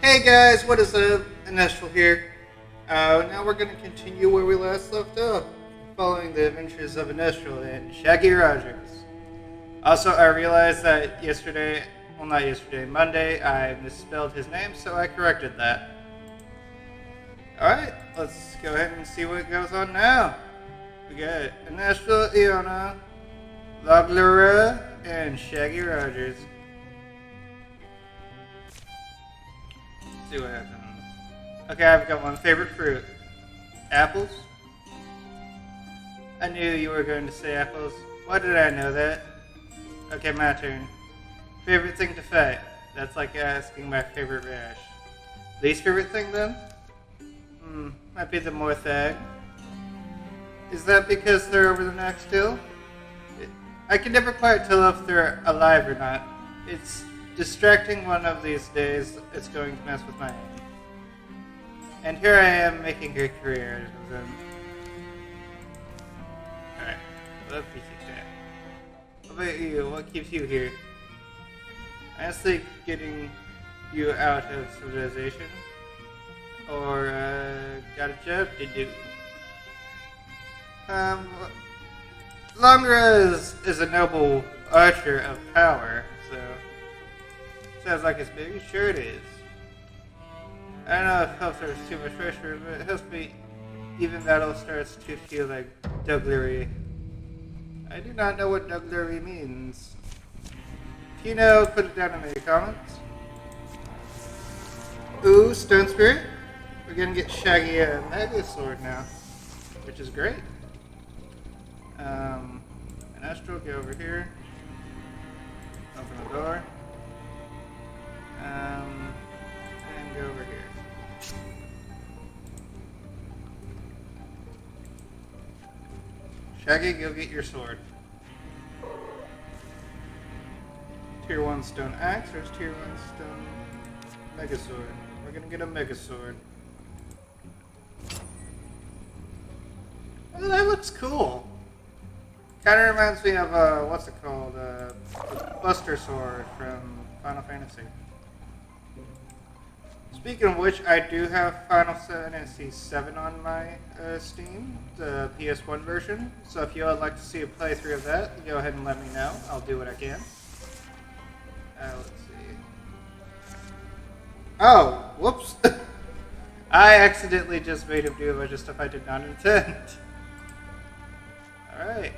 Hey guys, what is up? Anestril here. Now we're going to continue where we last left off, following the adventures of Anestril and Shaggy Rogers. Also, I realized that Monday, I misspelled his name, so I corrected that. Alright, let's go ahead and see what goes on now. We got Anestril, Iona, Loglara, and Shaggy Rogers. See what happens. Okay, I've got one favorite fruit. Apples? I knew you were going to say apples. Why did I know that? Okay, my turn. Favorite thing to fight? That's like asking my favorite rash. Least favorite thing then? Might be the Morthag. Is that because they're over the next hill? I can never quite tell if they're alive or not. It's distracting one of these days. It's going to mess with my aim. And here I am making a career out of them. Alright, love PC chat. What about you? What keeps you here? Honestly, getting you out of civilization? Or, got a job to do? Longra is a noble archer of power, so sounds like it's big. Sure it is. I don't know if it helps there's too much pressure, but it helps me even battle starts to feel like jugglery. I do not know what jugglery means. If you know, put it down in the comments. Ooh, Stone Spirit. We're gonna get Shaggy a Mega Sword now, which is great. Anestril, go over here. Open the door. And go over here. Shaggy, go get your sword. Tier 1 stone axe, there's tier 1 stone mega sword. We're gonna get a mega sword. Oh, that looks cool. Kinda reminds me of, what's it called? The Buster Sword from Final Fantasy. Speaking of which, I do have Final Fantasy VII on my Steam, the PS1 version. So if you would like to see a playthrough of that, go ahead and let me know. I'll do what I can. Let's see. Oh, whoops. I accidentally just made him do a bunch of stuff I did not intend. Alright.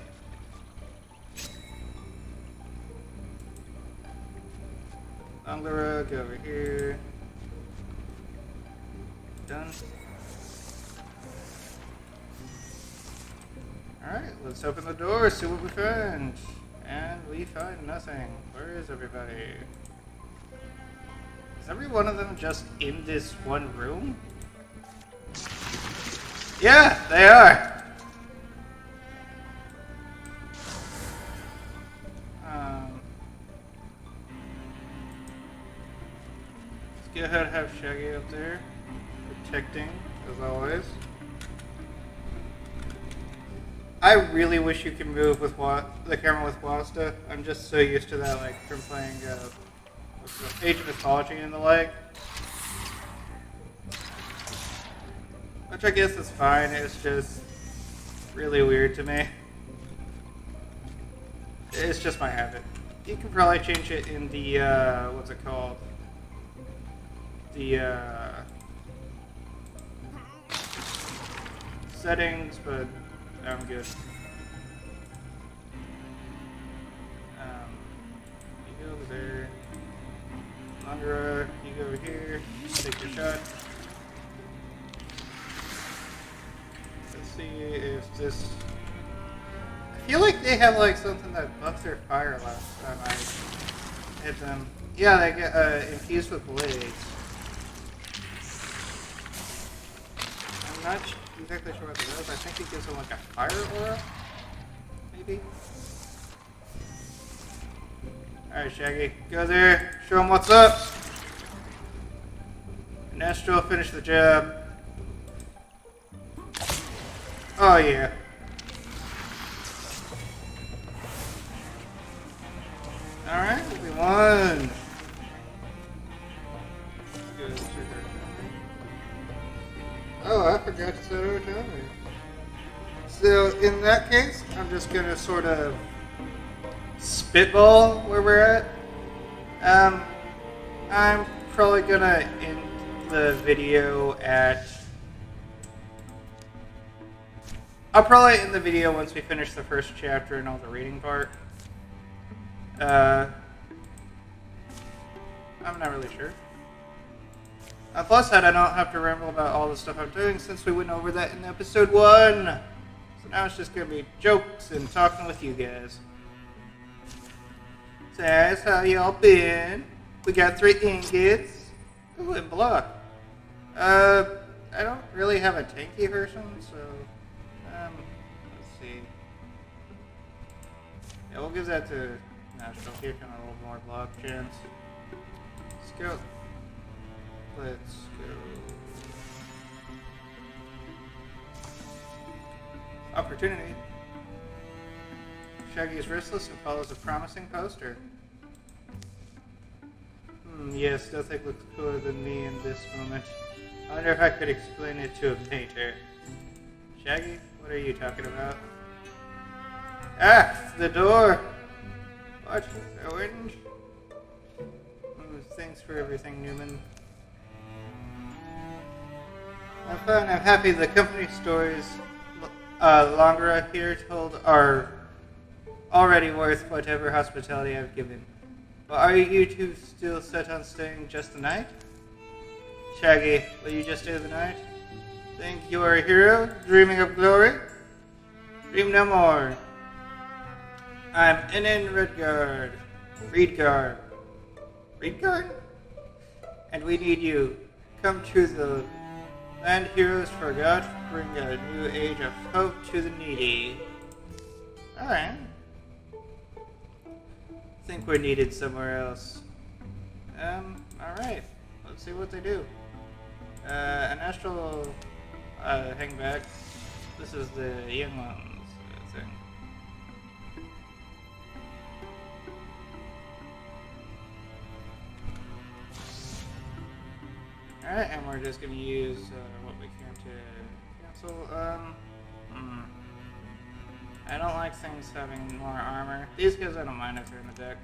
Loglara, go over here. Done. Alright, let's open the door, see what we find. And we find nothing. Where is everybody? Is every one of them just in this one room? Yeah, they are! Let's go ahead and have Shaggy up there. Protecting, as always. I really wish you could move with the camera with Wasta. I'm just so used to that, like from playing Age of Mythology and the like. Which I guess is fine. It's just really weird to me. It's just my habit. You can probably change it in the what's it called? The settings, but I'm good. You go over there. Loglara, you go over here. Take your shot. Let's see if this... I feel like they have like something that buffs their fire last time I hit them. Yeah, they get infused with blades. I'm not exactly sure what it does. I think it gives them like a fire aura, maybe. Alright, Shaggy, go there, show them what's up. Anestril, finish the job. Oh yeah. Alright, we won. Oh, I forgot to set our timer. So in that case, I'm just gonna sort of spitball where we're at. I'm probably gonna end the video at. I'll probably end the video once we finish the first chapter and all the reading part. I'm not really sure. Plus that I don't have to ramble about all the stuff I'm doing since we went over that in episode 1. So now it's just gonna be jokes and talking with you guys. So guys, how y'all been? We got 3 ingots. Ooh, and block. I don't really have a tanky version, so let's see. Yeah, we'll give that to Anestril. Give him a little more block chance. Let's go. Let's go. Opportunity. Shaggy is restless and follows a promising poster. Yes, nothing looks cooler than me in this moment. I wonder if I could explain it to a painter. Shaggy, what are you talking about? Ah, the door! What? The wind? Thanks for everything, Newman. I'm fine, I'm happy. The company stories longer up here told are already worth whatever hospitality I've given. But are you two still set on staying just the night? Shaggy, will you just stay the night? Think you are a hero, dreaming of glory? Dream no more. I'm in Redguard. Redguard? And we need you. Come to the land heroes forgot, bring a new age of hope to the needy. Alright. Think we're needed somewhere else. Alright. Let's see what they do. Anestril will hang back. This is the young ones thing. Alright, and we're just gonna use what we can to cancel. I don't like things having more armor. These guys I don't mind if they're in the deck.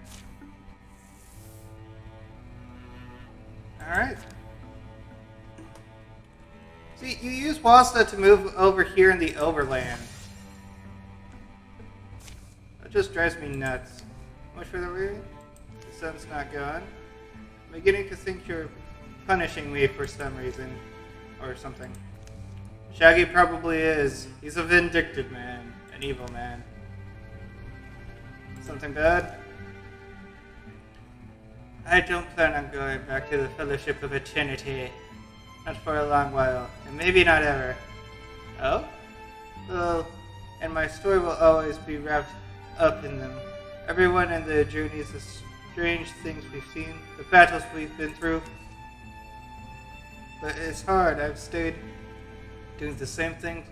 Alright. See, you use Wasta to move over here in the overland. That just drives me nuts. Much for the read? The sun's not gone. I'm beginning to think you're punishing me for some reason. Or something. Shaggy probably is. He's a vindictive man. An evil man. Something bad? I don't plan on going back to the Fellowship of Eternity. Not for a long while, and maybe not ever. Oh? Well, and my story will always be wrapped up in them. Everyone in the journeys, the strange things we've seen, the battles we've been through. But it's hard. I've stayed doing the same thing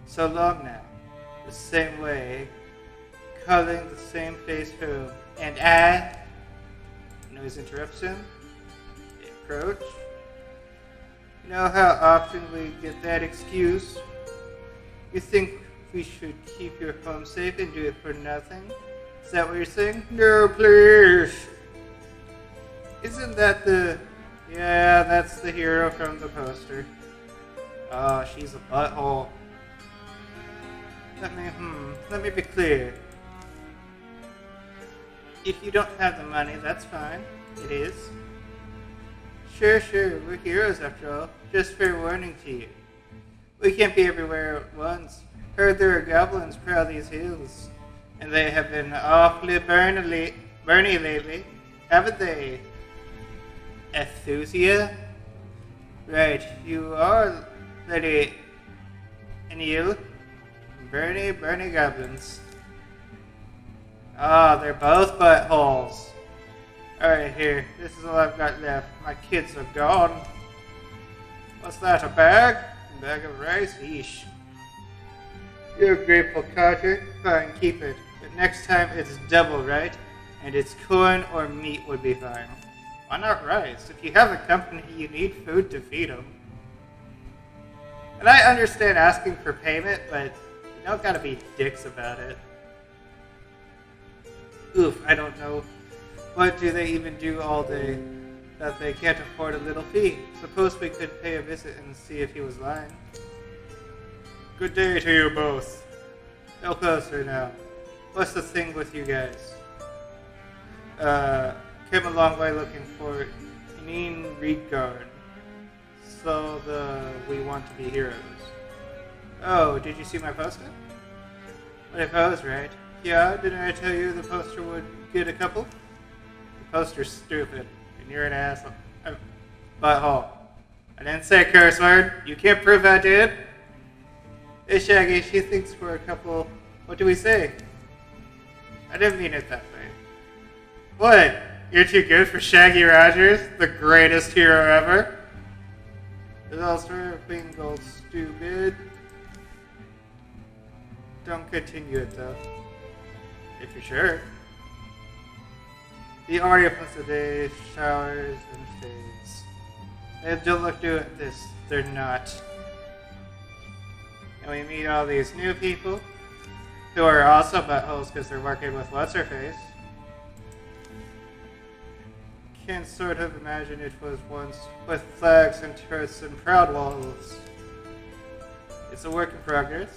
so long now. The same way. Calling the same face home. And I... Noise interrupts him. They approach. You know how often we get that excuse? You think we should keep your home safe and do it for nothing? Is that what you're saying? No, please! Isn't that the... Yeah, that's the hero from the poster. Oh, she's a butthole. Let me be clear. If you don't have the money, that's fine. It is. Sure, we're heroes after all. Just fair warning to you. We can't be everywhere at once. Heard there are goblins prowl these hills. And they have been awfully burny lately, haven't they? Ethusia? Right, you are Lady Anestril. Burny goblins. Ah, they're both buttholes. Alright, here. This is all I've got left. My kids are gone. What's that, a bag? A bag of rice? Yeesh. You're a grateful codger? Fine, keep it. But next time it's double, right? And it's corn or meat would be fine. Why not rice? If you have a company, you need food to feed them. And I understand asking for payment, but you don't gotta be dicks about it. Oof, I don't know. What do they even do all day that they can't afford a little fee? Suppose we could pay a visit and see if he was lying. Good day to you both. No closer now. What's the thing with you guys? Came a long way looking for Neen Reedguard. So we want to be heroes. Oh, did you see my poster? What I posed, right? Yeah, didn't I tell you the poster would get a couple? The poster's stupid, and you're an asshole. Butthole. I didn't say a curse word. You can't prove I did. Hey, Shaggy, she thinks we're a couple. What do we say? I didn't mean it that way. What? You're too good for Shaggy Rogers, the greatest hero ever? There's all sort of being gold stupid. Don't continue it though. If you're sure. The audio plus the day, showers, and fades. They don't look good at this. They're not. And we meet all these new people who are also buttholes because they're working with what's-her-face. Can sort of imagine it was once with flags and turrets and proud walls. It's a work in progress.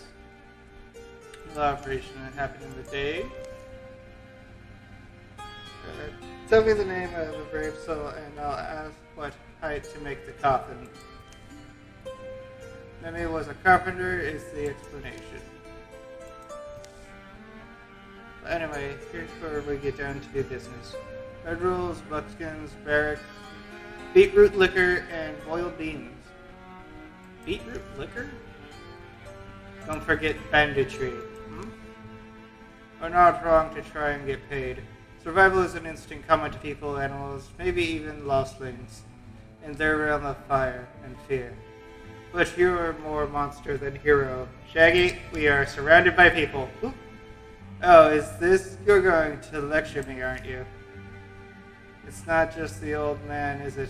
The operation happened in the day. Tell me the name of a brave soul and I'll ask what height to make the coffin. Maybe was a carpenter is the explanation. But anyway, here's where we get down to business. Red rolls, buckskins, barracks, beetroot liquor, and boiled beans. Beetroot liquor? Don't forget banditry. We're not wrong to try and get paid. Survival is an instinct common to people, animals, maybe even lostlings, in their realm of fire and fear. But you are more monster than hero. Shaggy, we are surrounded by people. Oop. Oh, is this? You're going to lecture me, aren't you? It's not just the old man, is it?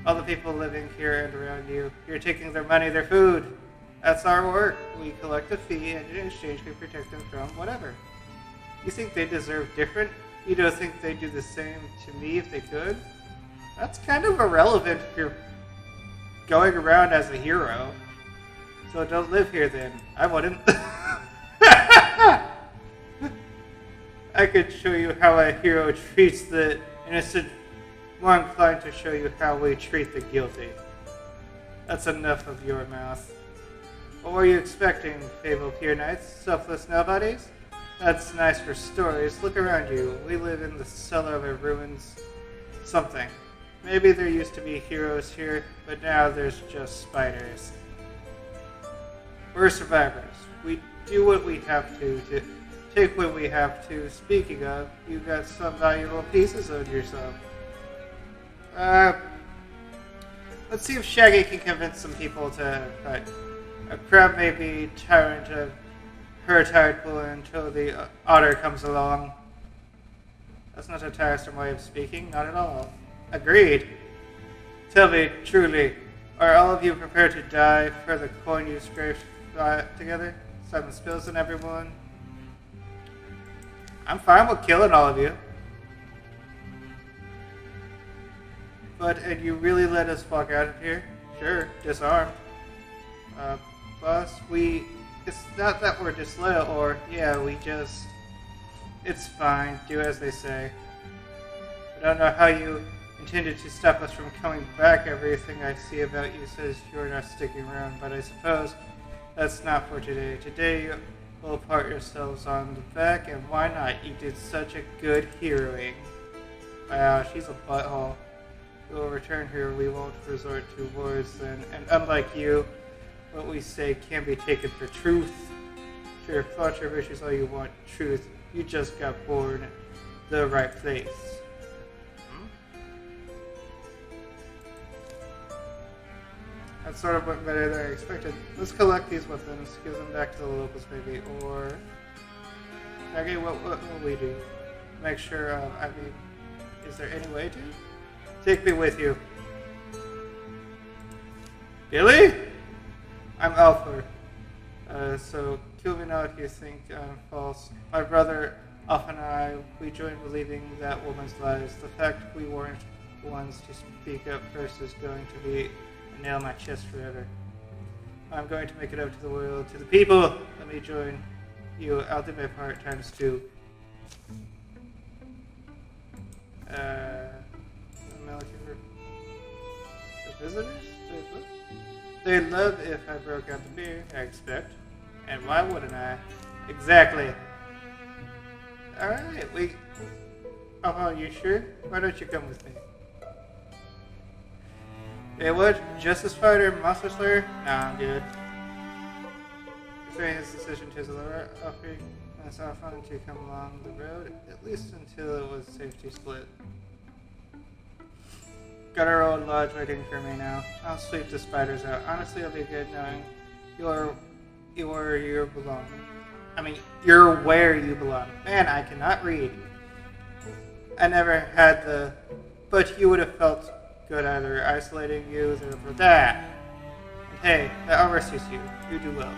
All the people living here and around you. You're taking their money, their food. That's our work. We collect a fee, and in exchange we protect them from whatever. You think they deserve different? You don't think they'd do the same to me if they could? That's kind of irrelevant if you're going around as a hero. So don't live here then. I wouldn't. I could show you how a hero treats the innocent. More inclined to show you how we treat the guilty. That's enough of your mouth. What were you expecting, fabled peer knights? Selfless nobodies? That's nice for stories. Look around you. We live in the cellar of a ruins something. Maybe there used to be heroes here, but now there's just spiders. We're survivors. We do what we have to take what we have to. Speaking of, you got some valuable pieces on yourself. Let's see if Shaggy can convince some people to fight. A crowd may be tyrant of her tide pool until the otter comes along. That's not a tiresome way of speaking, not at all. Agreed. Tell me, truly, are all of you prepared to die for the coin you scraped together? Simon Spills and everyone? I'm fine with killing all of you. And you really let us walk out of here? Sure, disarmed. Boss, it's not that we're disloyal or, yeah, it's fine, do as they say. I don't know how you intended to stop us from coming back. Everything I see about you says you're not sticking around, but I suppose that's not for today. Today, we'll part yourselves on the back, and why not? You did such a good heroing. Wow, she's a butthole. We will return here. We won't resort to words then. And unlike you, what we say can be taken for truth. Sure, flaunt your wishes all you want. Truth. You just got born the right place. That sort of went better than I expected. Let's collect these weapons, give them back to the locals maybe, or... Okay, what will we do? Make sure, is there any way to? Take me with you. Billy? I'm Alpha. So kill me now if you think I'm false. My brother, Alpha and I, we joined believing that woman's lies. The fact we weren't the ones to speak up first is going to be a nail in my chest forever. I'm going to make it up to the world, to the people. Let me join you. I'll do my part times 2. I'm looking for visitors? They'd love if I broke out the beer, I expect. And why wouldn't I? Exactly. Alright, Oh, you sure? Why don't you come with me? Hey, what? Justice Fighter, Monster Slayer? Nah, I'm good. Considering his decision to Zalora, offering myself fun to come along the road, at least until it was safe to split. Got our old lodge waiting for me now. I'll sweep the spiders out. Honestly, it'll be good knowing you're where you belong. I mean, you're where you belong. Man, I cannot read. I never had the... But you would have felt good either isolating you for that. And hey, that always suits you. You do well.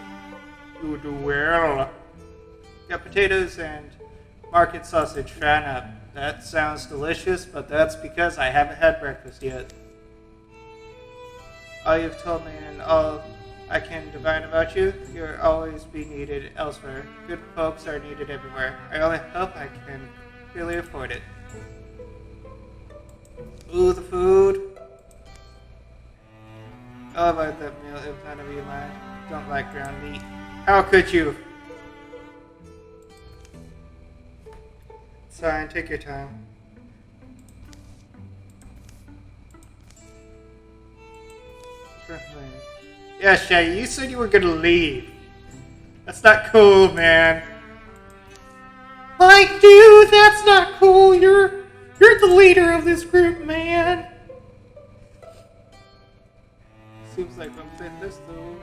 You do well. Got potatoes and market sausage. Fan up. That sounds delicious, but that's because I haven't had breakfast yet. All you've told me and all I can divine about you, you'll always be needed elsewhere. Good folks are needed everywhere. I only hope I can really afford it. Ooh, the food. I'll avoid that meal if none of you mind. Don't like ground meat. How could you? It's fine, take your time. Yeah, Shaggy, you said you were gonna leave. That's not cool, man. Like, dude, that's not cool. You're the leader of this group, man. Seems like I'm saying this, though.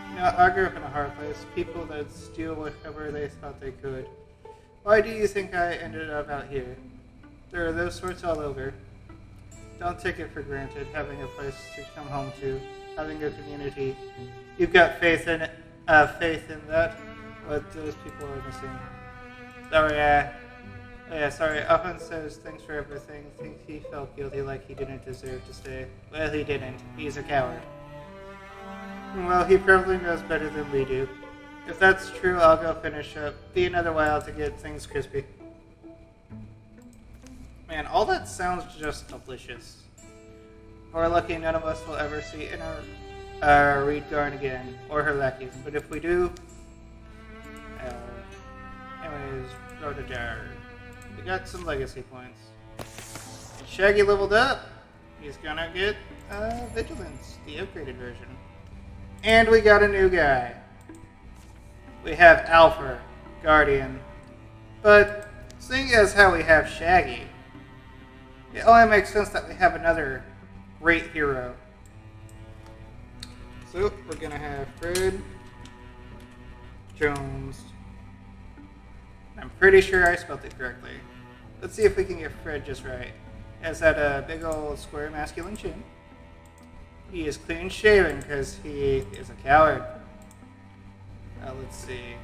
You know, I grew up in a hard place. People that steal whatever they thought they could. Why do you think I ended up out here? There are those sorts all over. Don't take it for granted, having a place to come home to, having a community. You've got faith in that, what those people are missing. Sorry, Owen says thanks for everything. Thinks he felt guilty like he didn't deserve to stay. Well, he didn't. He's a coward. Well, he probably knows better than we do. If that's true, I'll go finish up. Be another while to get things crispy. Man, all that sounds just delicious. If we're lucky, none of us will ever see Reed Garn again, or her lackeys. But if we do... anyways, go to Jar. We got some legacy points. And Shaggy leveled up. He's gonna get Vigilance, the upgraded version. And we got a new guy. We have Alpha, Guardian. But seeing as how we have Shaggy, it only makes sense that we have another great hero. So we're gonna have Fred Jones. I'm pretty sure I spelled it correctly. Let's see if we can get Fred just right. He has that big old square masculine chin. He is clean shaven because he is a coward. Let's see.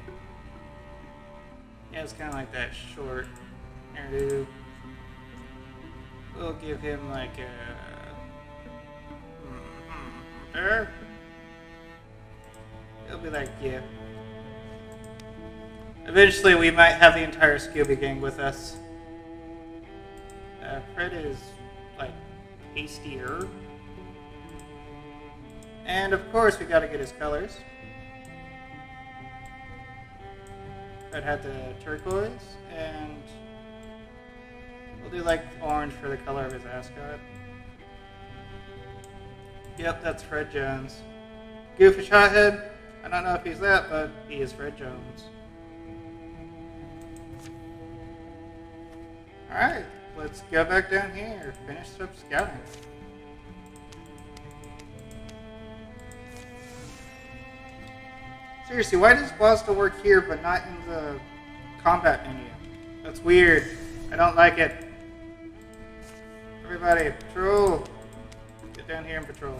Yeah, it's kind of like that short hairdo. We'll give him like a... It'll be like, yeah. Eventually we might have the entire Scooby Gang with us. Fred is, like, tastier. And of course we gotta get his colors. Fred had the turquoise, and we'll do like orange for the color of his ascot. Yep, that's Fred Jones. Goofish hothead. I don't know if he's that, but he is Fred Jones. Alright, let's go back down here. Finish up scouting. Seriously, why does Boston work here but not in the combat menu? That's weird. I don't like it. Everybody, patrol! Get down here and patrol.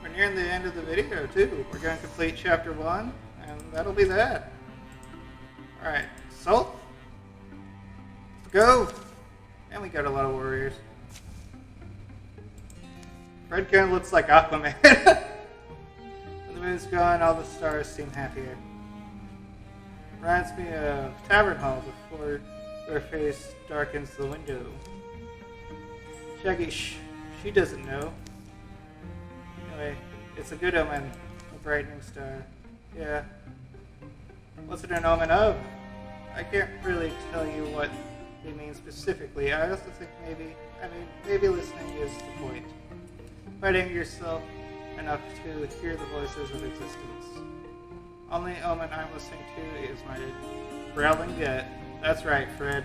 We're nearing the end of the video, too. We're going to complete Chapter 1, and that'll be that. Alright, Salt. Let's go! And we got a lot of warriors. Fred kind of looks like Aquaman. When the moon's gone, all the stars seem happier. Reminds me of Tavern Hall before their face darkens the window. Shaggy, she doesn't know. Anyway, it's a good omen, a brightening star. Yeah. What's it an omen of? I can't really tell you what they mean specifically. I also think maybe listening is the point. Fighting yourself enough to hear the voices of existence. Only omen I'm listening to is my growling gut. That's right, Fred.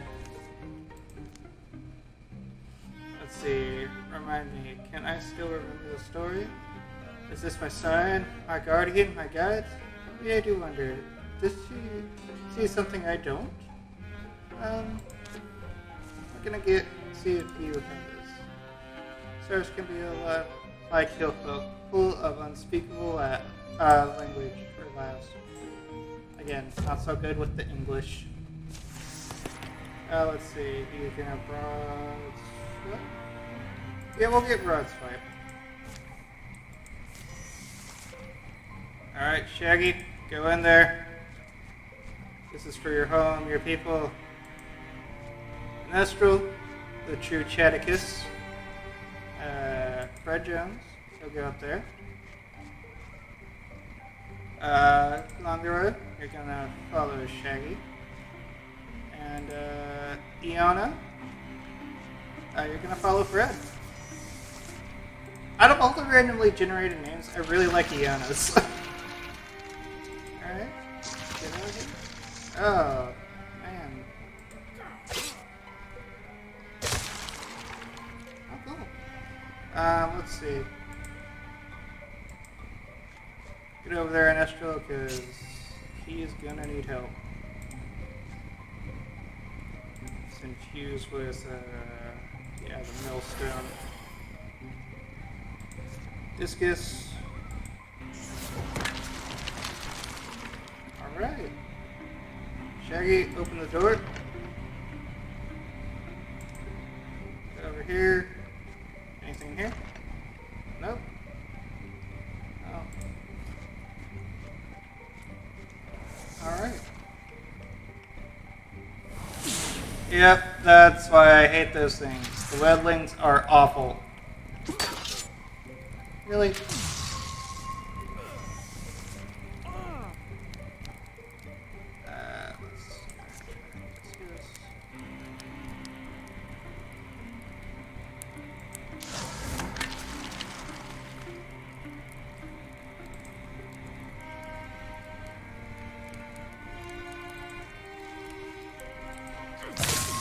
Let's see. Remind me, can I still remember the story? Is this my sign? My guardian? My guide? Maybe I do wonder. Does she see something I don't? I'm gonna see if you have this. Stars can be a lot like hill folk, full of unspeakable language or laughs. Again, not so good with the English. Let's see. You can have broads. Yeah, we'll get broad swipe. Alright, Shaggy, go in there. This is for your home, your people. Anestril, the true Chaticus. Fred Jones, he'll go up there. Longeroy, you're gonna follow Shaggy. And Iona, you're gonna follow Fred. Out of all the randomly generated names, I really like Iona's. Alright, get out of here. Oh, man. Oh, cool. Let's see. Get over there, Anestril, because he is gonna need help. It's infused with, the millstone. Discus. Alright. Shaggy, open the door. Get over here. Anything in here? Nope. Oh. Alright. Yep, that's why I hate those things. The wetlands are awful. Really? Let's do this.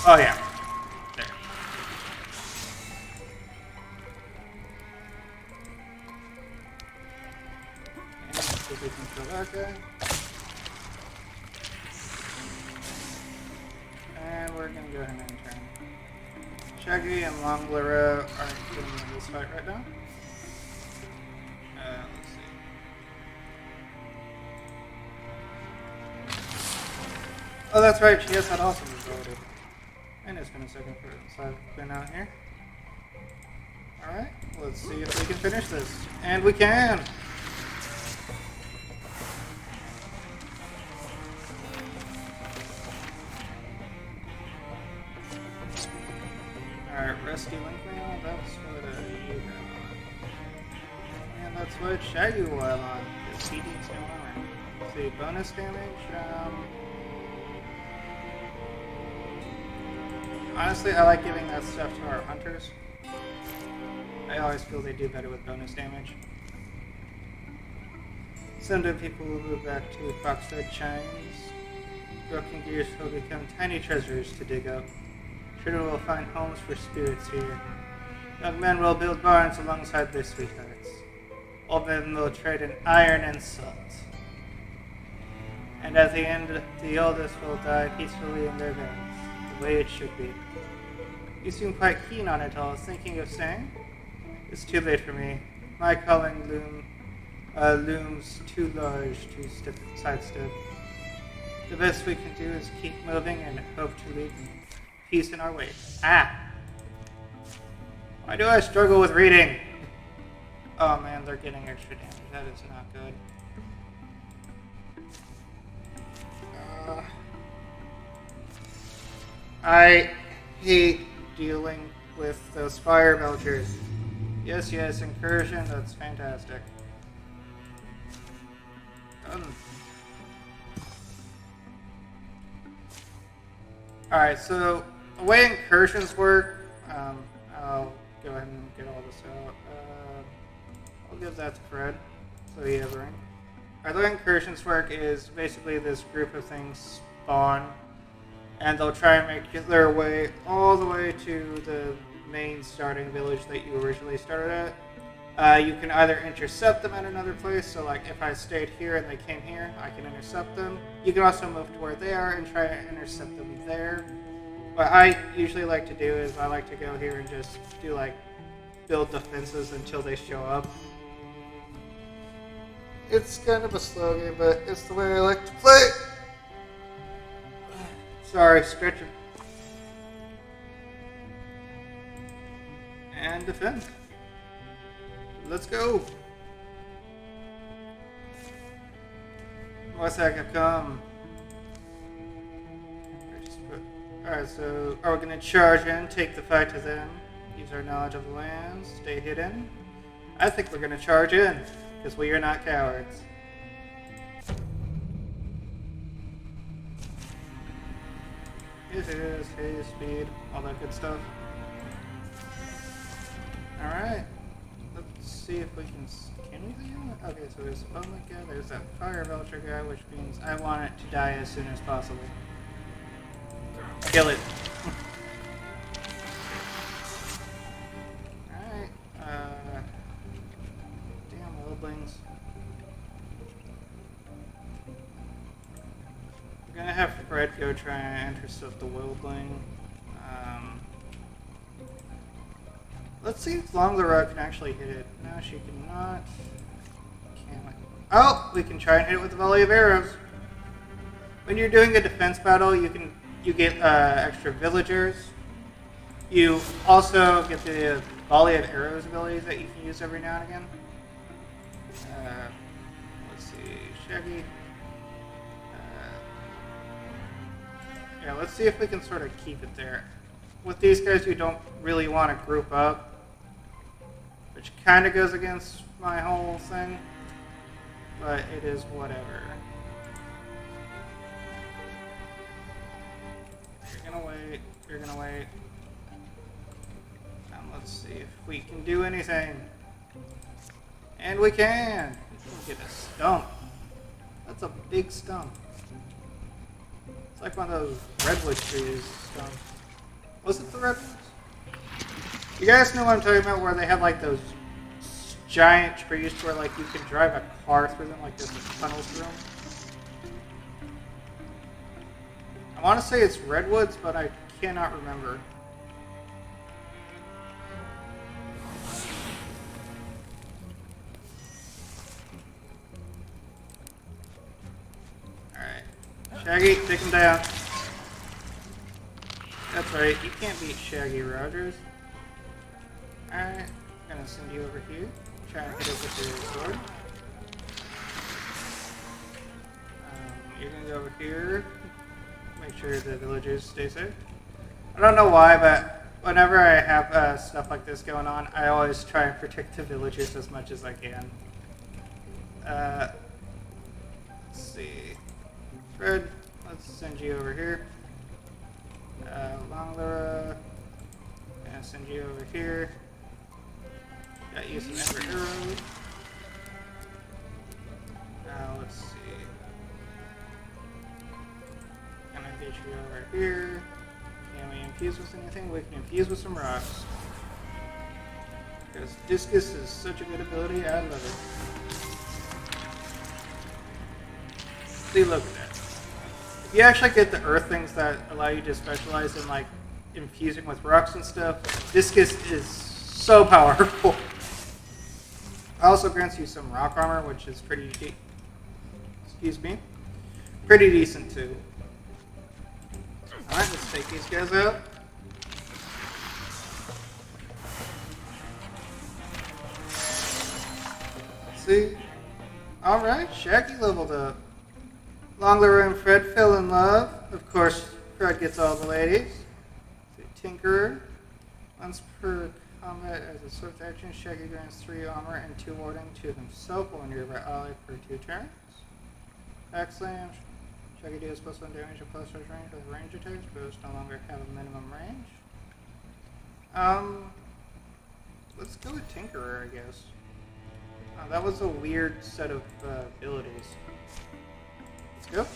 Oh yeah. There. We can kill that guy. And we're gonna go ahead and turn. Shaggy and Longlera aren't getting into this fight right now. Let's see. Oh, that's right, she has that awesome ability. And it's been a second for it, so I've been out here. Alright, let's see if we can finish this. And we can! Alright, Rusty Link Mail, that's what you got on. And that's what Shaggy will have on, because he needs no armor. Let's see, bonus damage, honestly, I like giving that stuff to our hunters. I always feel they do better with bonus damage. Someday people will move back to Foxhead Chimes. Broken gears will become tiny treasures to dig up. Children will find homes for spirits here. Young men will build barns alongside their sweethearts. Old men will trade in iron and salt. And at the end, the eldest will die peacefully in their beds, the way it should be. You seem quite keen on it all. Thinking of staying? It's too late for me. My calling looms too large to sidestep. The best we can do is keep moving and hope to leave peace in our wake. Ah! Why do I struggle with reading? Oh man, they're getting extra damage. That is not good. I hate dealing with those fire belchers. Yes, incursion, that's fantastic. Alright, so the way incursions work, I'll go ahead and get all this out. I'll give that to Fred, so he has a ring. Alright, the way incursions work is basically this group of things spawn, and they'll try and make their way all the way to the main starting village that you originally started at. You can either intercept them at another place, so like if I stayed here and they came here, I can intercept them. You can also move to where they are and try to intercept them there. What I usually like to do is I like to go here and just do like build defenses until they show up. It's kind of a slow game, but it's the way I like to play. Sorry, stretching. And defend. Let's go. What's that have come? Alright, so are we going to charge in, take the fight to them, use our knowledge of the land, stay hidden? I think we're going to charge in, because we are not cowards. It is, haste, speed, all that good stuff. Alright, let's see if we can we do it? Okay, so there's the public guy, there's that fire belcher guy, which means I want it to die as soon as possible. Kill it. Alright, damn wildlings. We're gonna have Fred go try and intercept the wildling. Let's see if Longlaroa can actually hit it. No, she cannot. Can we? Oh, we can try and hit it with a volley of arrows. When you're doing a defense battle, you get extra villagers. You also get the volley of arrows abilities that you can use every now and again. Let's see, Shaggy. Yeah, let's see if we can sort of keep it there. With these guys, you don't really want to group up, which kind of goes against my whole thing, but it is whatever. You're gonna wait. Let's see if we can do anything. And we can! We'll get a stump. That's a big stump. It's like one of those redwood trees stumps. Was it the redwoods? You guys know what I'm talking about, where they have like those giant trees where like you can drive a car through them, like there's tunnels through them? I want to say it's redwoods, but I cannot remember. Alright. Shaggy, take him down. That's right, you can't beat Shaggy Rogers. Alright, I'm gonna send you over here. Try and hit it with your sword. You're gonna go over here. Make sure the villagers stay safe. I don't know why, but whenever I have stuff like this going on, I always try and protect the villagers as much as I can. Let's see. Fred, let's send you over here. Longlaroa, gonna send you over here. Got you some ember arrows. Let's see. Gonna get you over here. Can we infuse with anything? We can infuse with some rocks. Because Discus is such a good ability, I love it. See, look at that. you actually get the earth things that allow you to specialize in like infusing with rocks and stuff. Discus is so powerful. It also grants you some rock armor, which is pretty pretty decent too. Alright, let's take these guys out. Let's see. Alright, Shaggy leveled up. Longler and Fred fell in love. Of course, Fred gets all the ladies. Tinkerer. Once per combat as a swift action, Shaggy grants 3 armor and 2 warding to himself or nearby ally for 2 turns. Backslam. Shaggy deals +1 damage and +1 range with range attacks, but those no longer have a minimum range. Let's go with Tinkerer, I guess. That was a weird set of abilities. Let's go.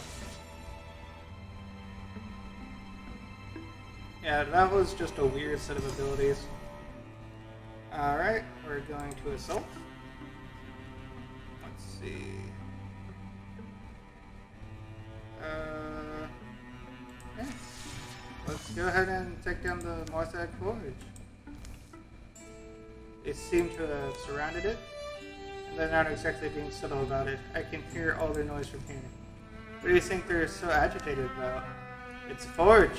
Yeah, that was just a weird set of abilities. Alright, we're going to assault. Let's see. Okay. Let's go ahead and take down the Morsag Forge. They seem to have surrounded it. They're not exactly being subtle about it. I can hear all their noise from here. What do you think they're so agitated about? It's a forge.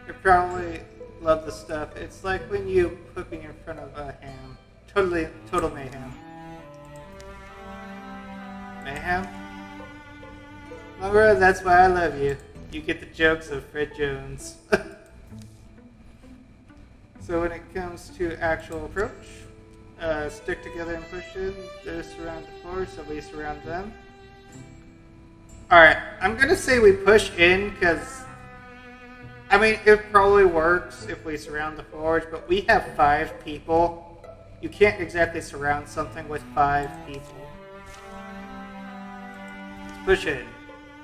They probably love the stuff. It's like when you put me in front of a ham. Total mayhem. Mayhem? Remember, that's why I love you. You get the jokes of Fred Jones. So when it comes to actual approach, stick together and push in. They're surround the forge, so we surround them. Alright, I'm gonna say we push in because, I mean, it probably works if we surround the forge, but we have 5 people. You can't exactly surround something with 5 people. Let's push in.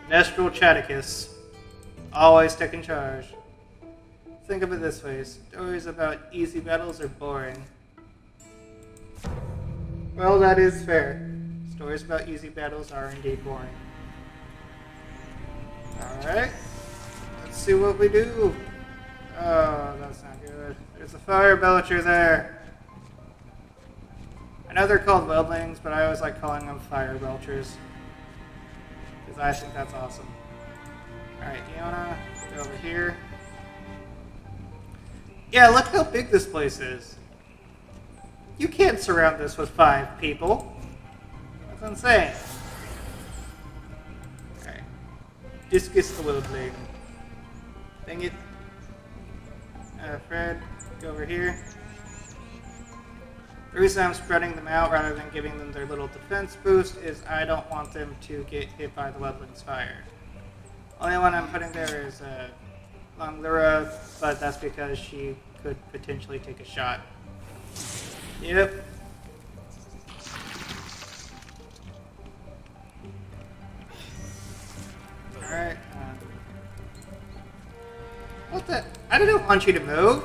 Anestril Chaticus. Always taking charge. Think of it this way, stories about easy battles are boring. Well, that is fair. Stories about easy battles are indeed boring. Alright. Let's see what we do. Oh, that's not good. There's a fire belcher there. I know they're called weldlings, but I always like calling them fire belchers. Because I think that's awesome. Alright, Iona, go over here. Yeah, look how big this place is. You can't surround this with 5 people. That's insane. Alright. Discus the Wildling. Dang it. Fred, go over here. The reason I'm spreading them out rather than giving them their little defense boost is I don't want them to get hit by the Wildling's fire. Only one I'm putting there is Longlera, but that's because she could potentially take a shot. Yep. Alright. What the? I didn't want you to move.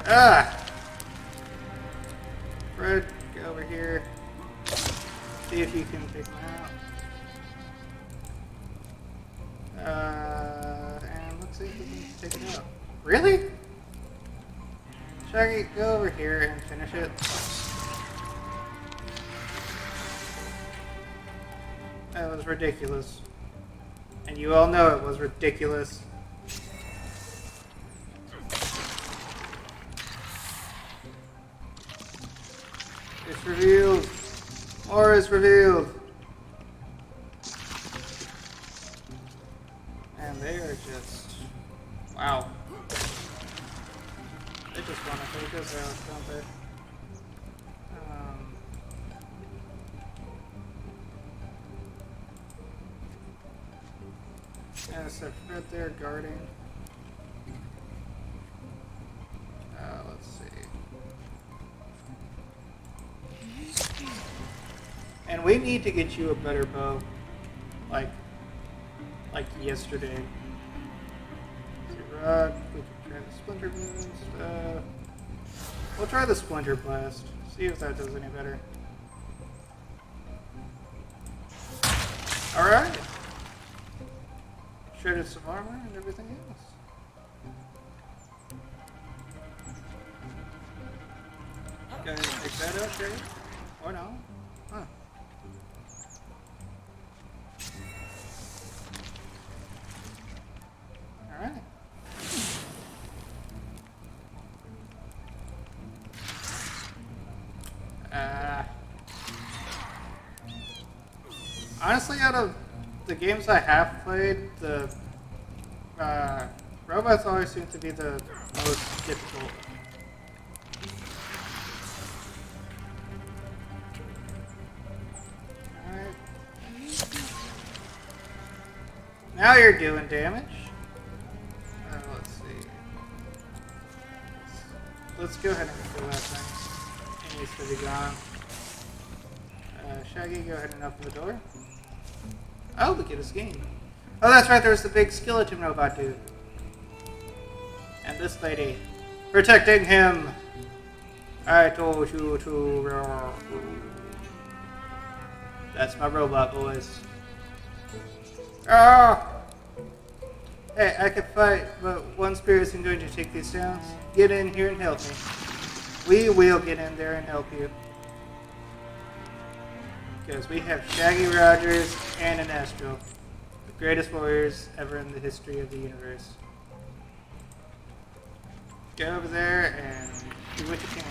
Ah. Fred, go over here. See if you can take him out. And let's see if we can take it out. Really? Shaggy, go over here and finish it. That was ridiculous. And you all know it was ridiculous. It's revealed. More is revealed. And they are just... wow. They just want to take us out, don't they? Yeah, so right there guarding. Let's see. And we need to get you a better bow. Like yesterday. Rock, we can try the Splinter Blast. We'll try the Splinter Blast. See if that does any better. Alright. shredded some armor and everything else. Go ahead and pick that up, Sherry. Or no. Huh. Alright. Honestly, out of the games I have played, the robots always seem to be the most difficult. Alright. Now you're doing damage. Let's see. Let's go ahead and kill that thing. It needs to be gone. Shaggy, go ahead and open the door. Oh, look at his game. Oh, that's right, there's the big skeleton robot dude. And this lady. Protecting him! I told you to... That's my robot, boys. Oh! Hey, I can fight, but one spirit isn't going to take these down. Get in here and help me. We will get in there and help you. Because we have Shaggy Rogers and Anestril, the greatest warriors ever in the history of the universe. Go over there and do what you can.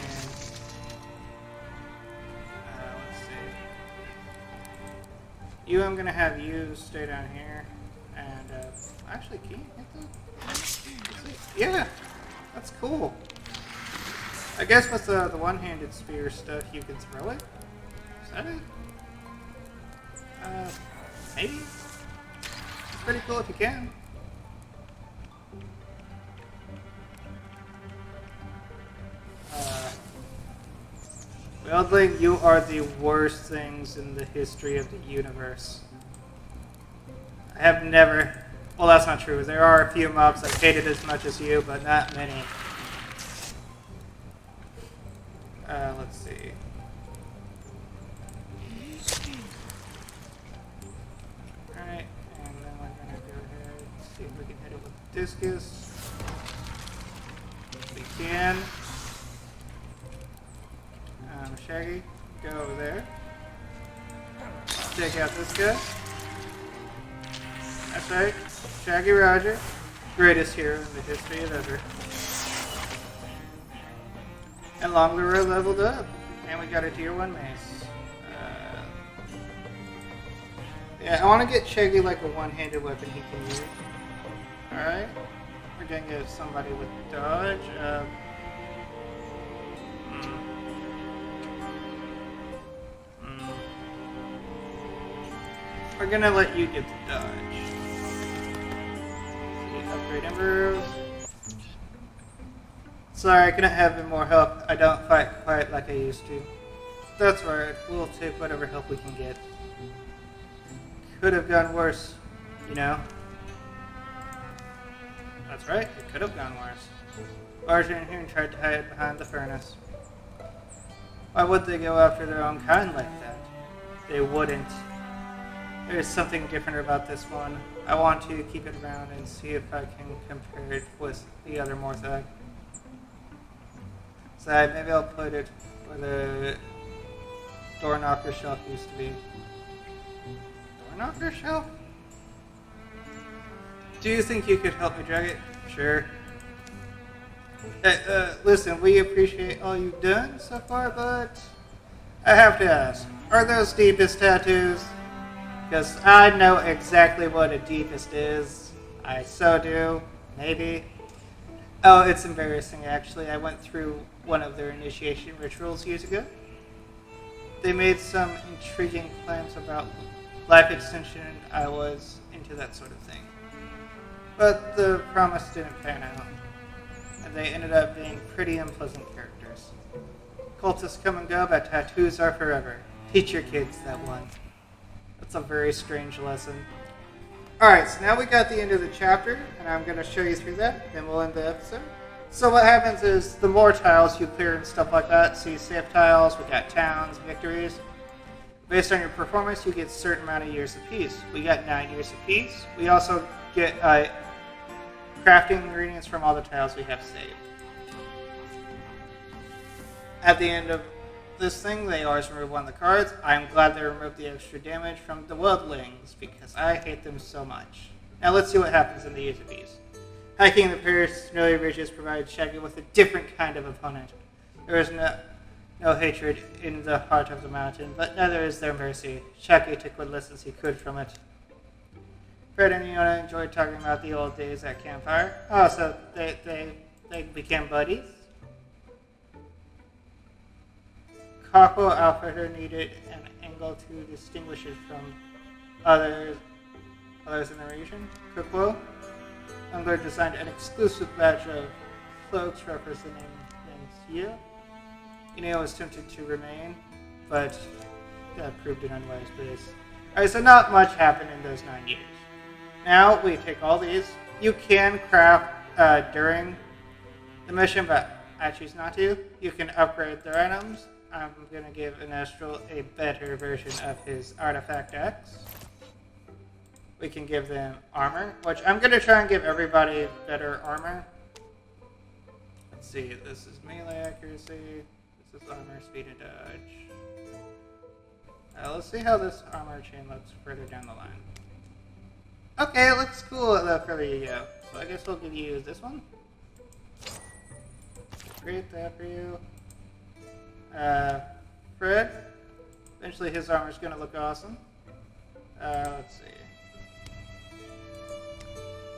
Let's see. You, I'm going to have you stay down here. And, actually, can you hit that? Yeah, that's cool. I guess with the one-handed spear stuff, you can throw it? Is that it? Maybe? It's pretty cool if you can. Wildling, you are the worst things in the history of the universe. I have never... Well, that's not true. There are a few mobs I've hated as much as you, but not many. Let's see. Alright, and then we're going to go ahead and see if we can hit it with discus. We can. Shaggy, go over there. Take out this guy. That's right, Shaggy Roger, greatest hero in the history of ever. And Longleroy leveled up, and we got a tier 1 mace. Yeah, I want to get Shaggy like a one-handed weapon he can use. Alright, we're gonna get somebody with dodge. We're gonna let you get the dodge. Upgrade Embers. Sorry, I couldn't have any more help. I don't fight quite like I used to. That's right, we'll take whatever help we can get. Could have gone worse, you know? That's right, it could have gone worse. Barged in here and tried to hide behind the furnace. Why would they go after their own kind like that? They wouldn't. There's something different about this one. I want to keep it around and see if I can compare it with the other Morthag. So maybe I'll put it where the door knocker shelf used to be. Door knocker shelf? Do you think you could help me drag it? Sure. Hey, listen, we appreciate all you've done so far, but I have to ask, are those deepest tattoos? Because I know exactly what a deepest is. I so do. Maybe. Oh, it's embarrassing, actually. I went through one of their initiation rituals years ago. They made some intriguing claims about life extension. I was into that sort of thing. But the promise didn't pan out. And they ended up being pretty unpleasant characters. Cultists come and go, but tattoos are forever. Teach your kids that one. That's a very strange lesson. Alright, so now we got the end of the chapter, and I'm going to show you through that, then we'll end the episode. So what happens is, the more tiles you clear and stuff like that, so you save tiles, we got towns, victories. Based on your performance, you get a certain amount of years apiece. We got 9 years apiece. We also get crafting ingredients from all the tiles we have saved. At the end of this thing, they always remove one of the cards. I'm glad they removed the extra damage from the Wildlings because I hate them so much. Now let's see what happens in the use of these. Hiking the snowy ridges provided Shaggy with a different kind of opponent. There is no hatred in the heart of the mountain, but neither is there mercy. Shaggy took what lessons he could from it. Fred and Yona enjoyed talking about the old days at campfire. Oh, so they became buddies? Cockle Outfitter needed an angle to distinguish it from others in the region. Cookwell Unger designed an exclusive batch of cloaks representing Nancy. Ineo was tempted to remain, but that proved an unwise place. Alright, so not much happened in those 9 years. Now we take all these. You can craft during the mission, but I choose not to. You can upgrade their items. I'm going to give Anestril a better version of his Artifact X. We can give them armor, which I'm going to try and give everybody better armor. Let's see, this is melee accuracy. This is armor, speed, and dodge. Let's see how this armor chain looks further down the line. Okay, it looks cool the further you go. So I guess we'll give you this one. Great, that for you. Fred. Eventually his armor's gonna look awesome. Let's see.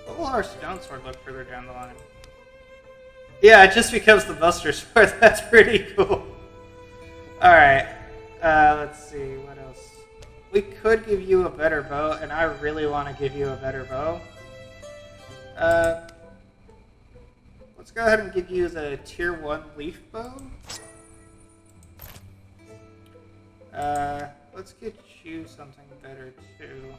What will our stone sword look further down the line? Yeah, it just becomes the Buster Sword. That's pretty cool. Alright. Let's see, what else? We could give you a better bow, and I really want to give you a better bow. Let's go ahead and give you the Tier 1 leaf bow. Let's get you something better too.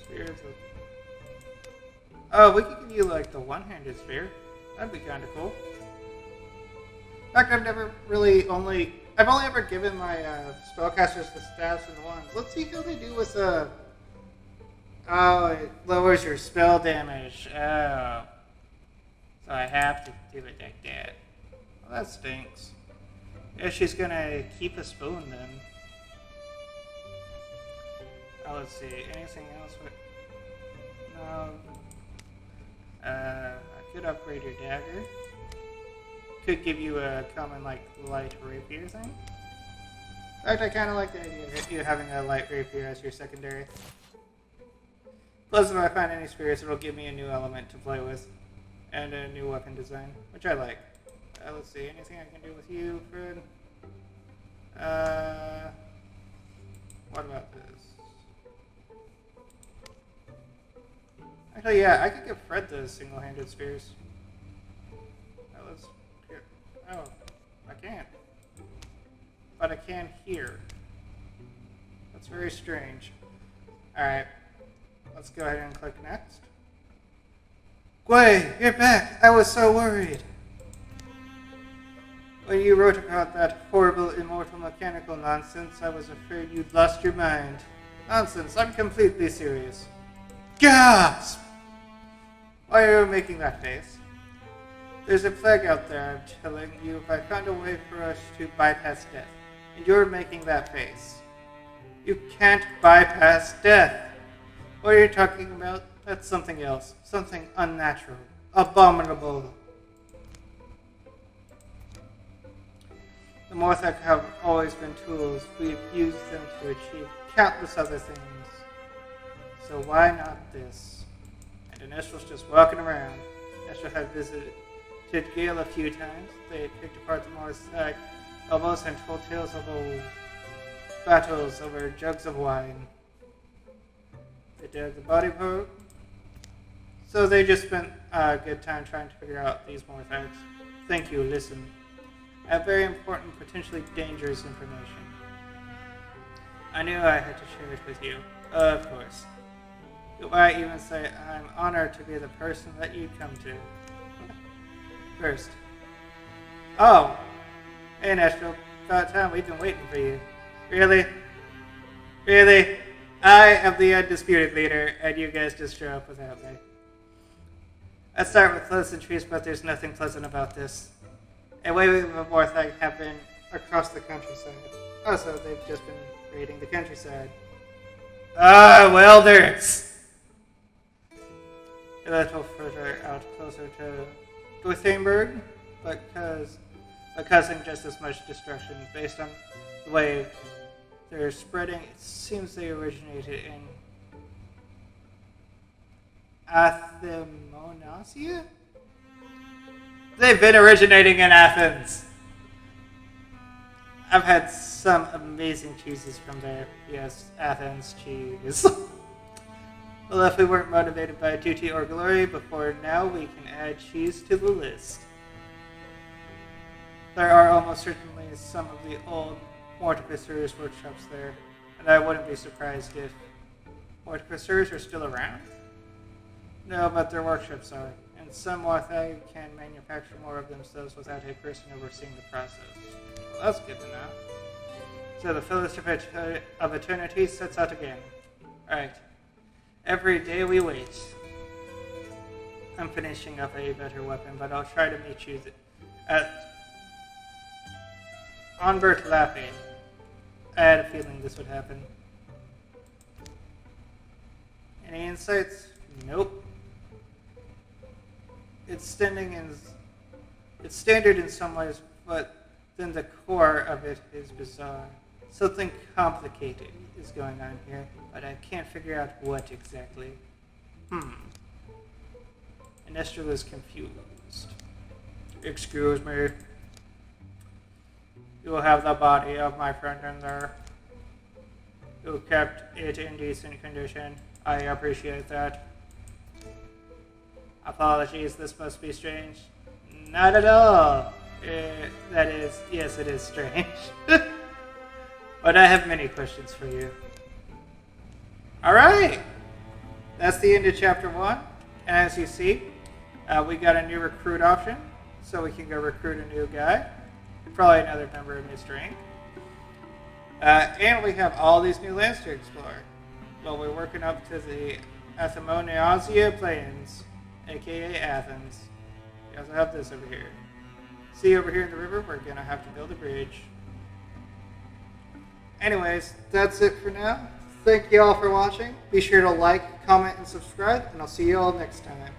Spears of... Oh, we could give you like the one-handed spear. That'd be kind of cool. In fact, I've only ever given my spellcasters the staffs and the wands. Let's see how they do with the... Oh, it lowers your spell damage. Oh. So I have to do it like that. Well, that stinks. Yeah, she's gonna keep a spoon then. Oh, let's see. Anything else? No. I could upgrade your dagger. Could give you a common, like, light rapier thing. In fact, I kind of like the idea of you having a light rapier as your secondary. Plus, if I find any spirits, it'll give me a new element to play with. And a new weapon design, which I like. Let's see, anything I can do with you, Fred? What about this? Actually, yeah, I could give Fred the single-handed spears. Let's get... Oh, I can't. But I can here. That's very strange. Alright, let's go ahead and click next. Gwei, you're back! I was so worried! When you wrote about that horrible immortal mechanical nonsense, I was afraid you'd lost your mind. Nonsense, I'm completely serious. Gasp! Why are you making that face? There's a plague out there, I'm telling you, if I found a way for us to bypass death. And you're making that face. You can't bypass death! What are you talking about? That's something else. Something unnatural. Abominable. The Morthak have always been tools. We've used them to achieve countless other things. So why not this? And Anestril's just walking around. Anestril had visited Gale a few times. They had picked apart the Morthak elbows and told tales of old battles over jugs of wine. They did the body part. So they just spent a good time trying to figure out these Morthaks. Thank you, listen. I have very important, potentially dangerous information. I knew I had to share it with you. Of course. You might even say I'm honored to be the person that you'd come to. First. Oh! Hey, Anestril. About time, we've been waiting for you. Really? Really? I am the undisputed leader, and you guys just show up without me. I start with pleasantries, but there's nothing pleasant about this. A wave of Morthag have been across the countryside. Also, they've just been raiding the countryside. Ah, Welders! A little further out, closer to Gothenburg, but causing just as much destruction. Based on the way they're spreading, it seems they originated in Athemonasia? They've been originating in Athens. I've had some amazing cheeses from there. Yes, Athens cheese. Well, if we weren't motivated by duty or glory before now, we can add cheese to the list. There are almost certainly some of the old mortificers workshops there, and I wouldn't be surprised if mortificers are still around. No, but their workshops are, and some Morthag can manufacture more of themselves without a person overseeing the process. Well, that's good to know. So the Fellowship of Eternity sets out again. Alright. Every day we wait. I'm finishing up a better weapon, but I'll try to meet you at Onbert Lappy. I had a feeling this would happen. Any insights? Nope. It's standard in some ways, but then the core of it is bizarre. Something complicated is going on here, but I can't figure out what exactly. Anestril is confused. Excuse me. You will have the body of my friend in there. You kept it in decent condition. I appreciate that. Apologies, this must be strange. Not at all. That is, yes, it is strange. But I have many questions for you. Alright! That's the end of Chapter 1. And as you see, we got a new recruit option. So we can go recruit a new guy. Probably another member of Mr. Inc. And we have all these new lands to explore. Well, we're working up to the Athemonasia Plains, aka Athens. We also have this over here. See over here in the river, we're going to have to build a bridge. Anyways, that's it for now. Thank you all for watching. Be sure to like, comment, and subscribe, and I'll see you all next time.